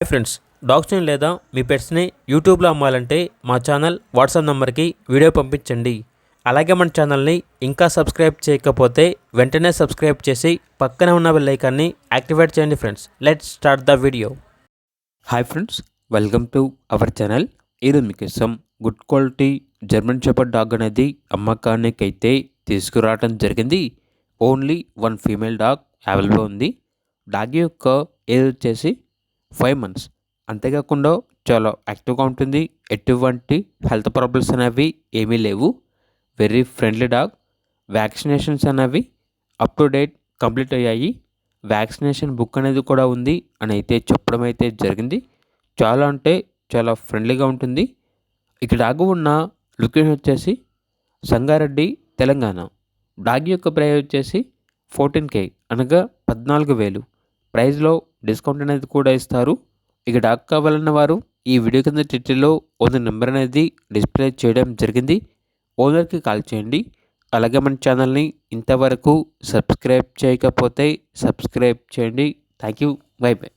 Hi friends, డాగ్స్ని లేదా మీ పెట్స్ని యూట్యూబ్లో అమ్మాలంటే మా ఛానల్ వాట్సాప్ నెంబర్కి వీడియో పంపించండి. అలాగే మన ఛానల్ని ఇంకా సబ్స్క్రైబ్ చేయకపోతే వెంటనే సబ్స్క్రైబ్ చేసి పక్కనే ఉన్న బెల్ ఐకాన్ని యాక్టివేట్ చేయండి. Friends, let's start the video. Hi friends, welcome to our channel. ఈరోజు మీకోసం good quality German shepherd dog అనేది అమ్మకానికి అయితే తీసుకురావడం జరిగింది. Only one female dog available ఉంది. డాగ్ యొక్క ఏజ్ వచ్చేసి 5 months. అంతేకాకుండా చాలా యాక్టివ్గా ఉంటుంది. ఎటువంటి హెల్త్ ప్రాబ్లమ్స్ అనేవి ఏమీ లేవు. Very friendly dog. వ్యాక్సినేషన్స్ అనేవి అప్ టు డేట్ కంప్లీట్ అయ్యాయి. వ్యాక్సినేషన్ బుక్ అనేది కూడా ఉంది అని అయితే చెప్పడం అయితే జరిగింది. చాలా అంటే చాలా ఫ్రెండ్లీగా ఉంటుంది. ఇక్కడ డాగ్ ఉన్న లొకేషన్ వచ్చేసి సంగారెడ్డి, తెలంగాణ. డాగ్ యొక్క ప్రైస్ వచ్చేసి 14K అనగా 14,000. ప్రైస్లో డిస్కౌంట్ అనేది కూడా ఇస్తారు. ఇక డాగ్ కావాలన్న వారు ఈ వీడియో కింద టైటిల్లో ఓనర్ నెంబర్ అనేది డిస్ప్లే చేయడం జరిగింది. ఓనర్కి కాల్ చేయండి. అలాగే మన ఛానల్ని ఇంతవరకు సబ్స్క్రైబ్ చేయకపోతే సబ్స్క్రైబ్ చేయండి. Thank you. By by.